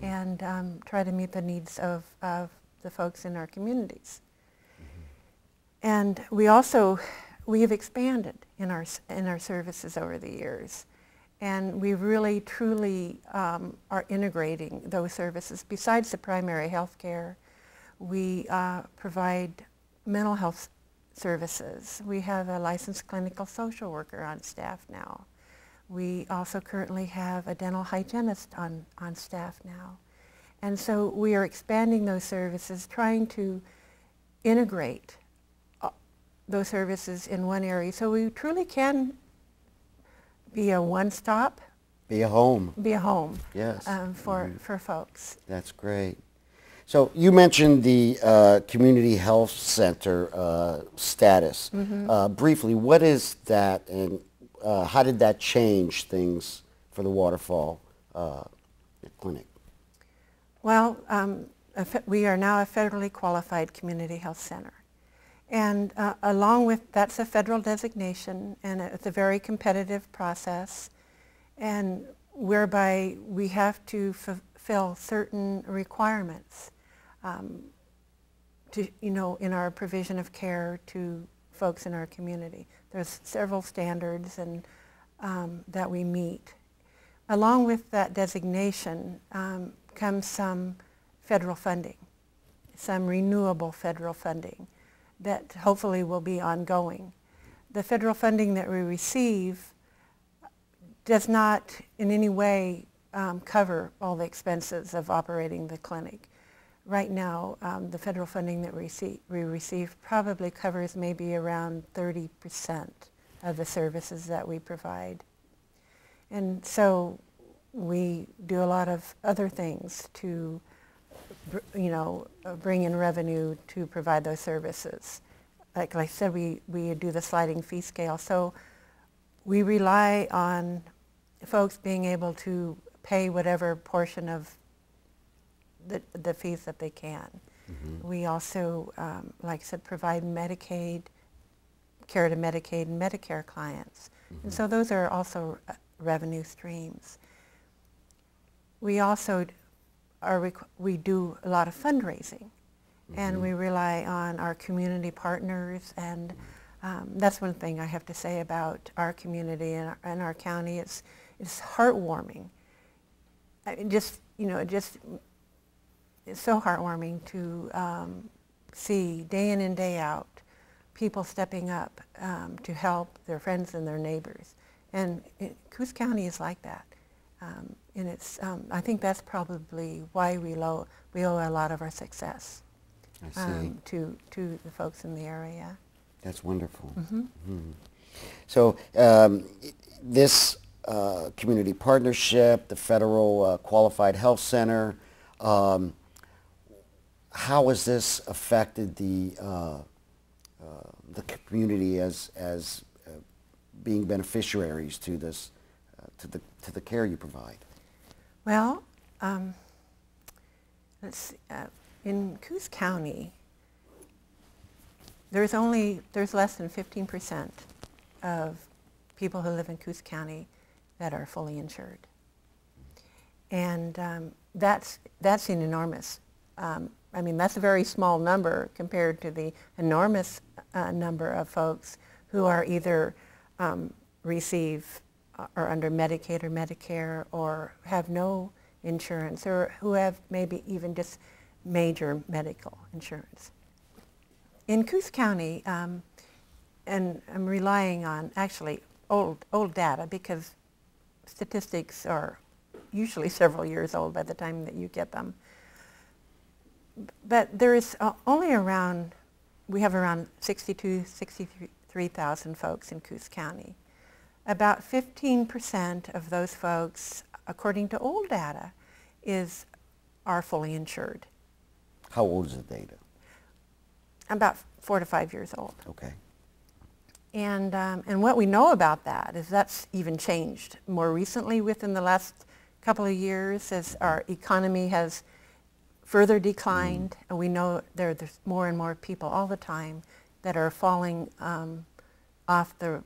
and try to meet the needs of the folks in our communities. And we have expanded in our services over the years. And we really, truly are integrating those services. Besides the primary health care, we provide mental health services. We have a licensed clinical social worker on staff now. We also currently have a dental hygienist on staff now. And so we are expanding those services, trying to integrate those services in one area so we truly can be a one-stop. Be a home. Be a home. Yes. For folks. That's great. So you mentioned the Community Health Center status. Briefly, what is that, and how did that change things for the Waterfall Clinic? Well, we are now a federally qualified community health center. And along with, that's a federal designation, and it's a very competitive process, and whereby we have to fulfill certain requirements in our provision of care to folks in our community. There's several standards and that we meet. Along with that designation comes some federal funding, some renewable federal funding that hopefully will be ongoing. The federal funding that we receive does not in any way cover all the expenses of operating the clinic. Right now, the federal funding that we receive probably covers maybe around 30% of the services that we provide. And so we do a lot of other things to bring in revenue to provide those services. Like I said, we do the sliding fee scale. So we rely on folks being able to pay whatever portion of the fees that they can. We also, like I said, provide Medicaid, care to Medicaid and Medicare clients. And so those are also revenue streams. We also we do a lot of fundraising, and we rely on our community partners, and that's one thing I have to say about our community and our county. It's heartwarming. It's so heartwarming to see day in and day out people stepping up to help their friends and their neighbors. And Coos County is like that. And it's, I think that's probably why we owe a lot of our success to the folks in the area. That's wonderful. So this community partnership, the federal qualified health center, how has this affected the community as being beneficiaries to this to the care you provide? Well, let's see, in Coos County, there's less than 15% of people who live in Coos County that are fully insured, and that's an enormous. I mean, that's a very small number compared to the enormous number of folks who are either receive or under Medicaid or Medicare, or have no insurance, or who have maybe even just major medical insurance. In Coos County, and I'm relying on actually old data, because statistics are usually several years old by the time that you get them. But there is we have around 63,000 folks in Coos County. About 15% of those folks, according to old data, are fully insured. How old is the data? About 4 to 5 years old. Okay. And what we know about that is that's even changed more recently within the last couple of years as our economy has further declined, and we know there's more and more people all the time that are falling off the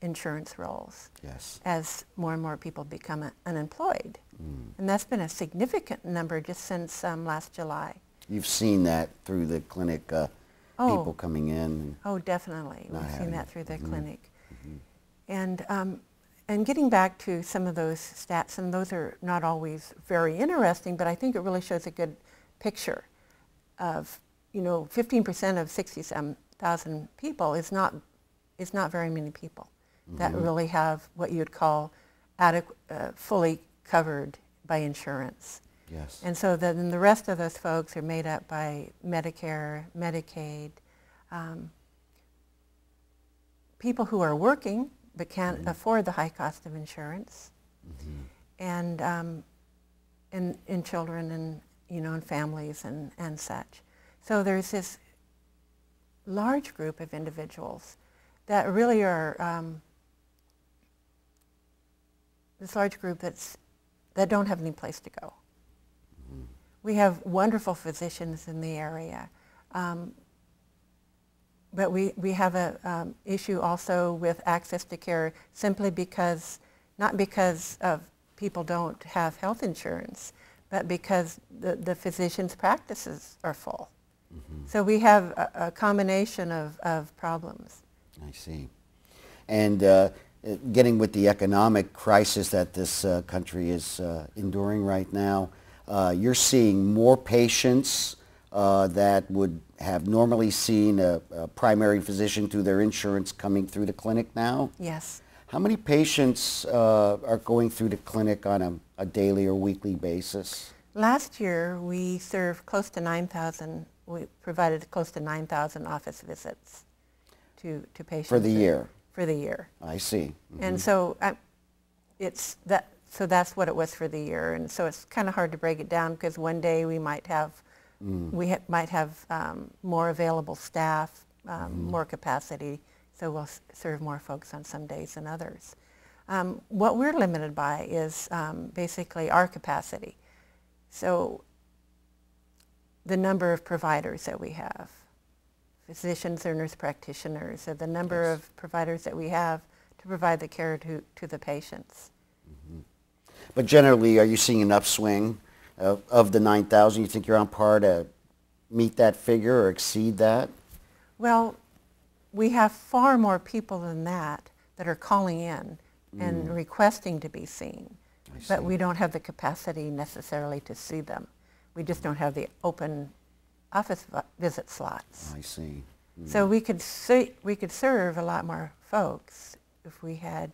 insurance rolls. Yes. As more and more people become unemployed. And that's been a significant number just since last July. You've seen that through the clinic, people coming in. Oh, definitely. We've seen that through the clinic. Mm-hmm. And getting back to some of those stats, and those are not always very interesting, but I think it really shows a good picture of, 15% of 67,000 people is not very many people that really have what you'd call fully covered by insurance. Yes. And so then the rest of those folks are made up by Medicare, Medicaid, people who are working but can't afford the high cost of insurance, and children and and families and such. So there's this large group of individuals that really are this large group that don't have any place to go. We have wonderful physicians in the area. But we have a issue also with access to care simply because, not because of people don't have health insurance, but because the physicians' practices are full. So we have a combination of problems. I see. And getting with the economic crisis that this country is enduring right now, you're seeing more patients that would have normally seen a primary physician through their insurance coming through the clinic now? Yes. How many patients are going through the clinic on a daily or weekly basis? Last year we served close to 9,000, we provided close to 9,000 office visits to patients. For the year? For the year. I see. And so so that's what it was for the year. And so it's kind of hard to break it down because one day we might have more available staff, more capacity, so we'll serve more folks on some days than others. What we're limited by is basically our capacity. So the number of providers that we have, physicians or nurse practitioners, or the number of providers that we have to provide the care to the patients. But generally, are you seeing an upswing of the 9,000? You think you're on par to meet that figure or exceed that? Well, we have far more people than that are calling in and requesting to be seen. But we don't have the capacity necessarily to see them. We just don't have the open office visit slots. I see. So we could serve a lot more folks if we had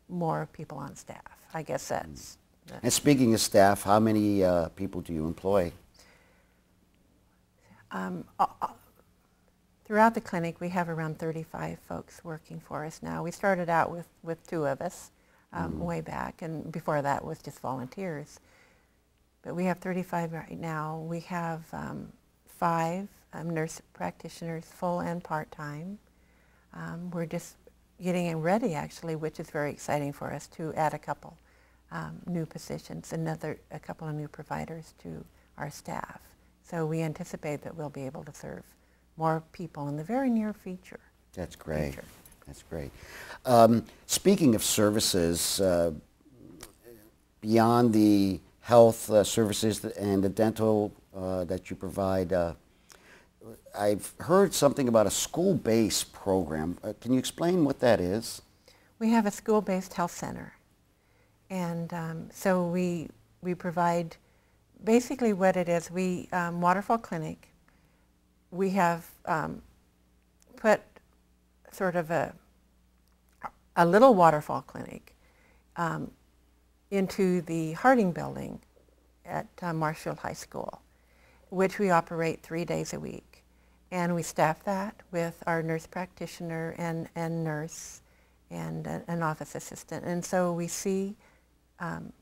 more people on staff. I guess that's. And speaking of staff, how many people do you employ? Throughout the clinic, we have around 35 folks working for us now. We started out with 2 of us way back, and before that was just volunteers. But we have 35 right now. We have 5 nurse practitioners, full and part-time. We're just getting ready, actually, which is very exciting for us, to add a couple new positions, a couple of new providers to our staff. So we anticipate that we'll be able to serve more people in the very near future. That's great. That's great. Speaking of services, beyond the health services and the dental that you provide, I've heard something about a school-based program. Can you explain what that is? We have a school-based health center. And so we provide, basically what it is, Waterfall Clinic, we have put sort of a little Waterfall Clinic into the Harding building at Marshfield High School, which we operate 3 days a week. And we staff that with our nurse practitioner and nurse and an office assistant. And so we see adolescents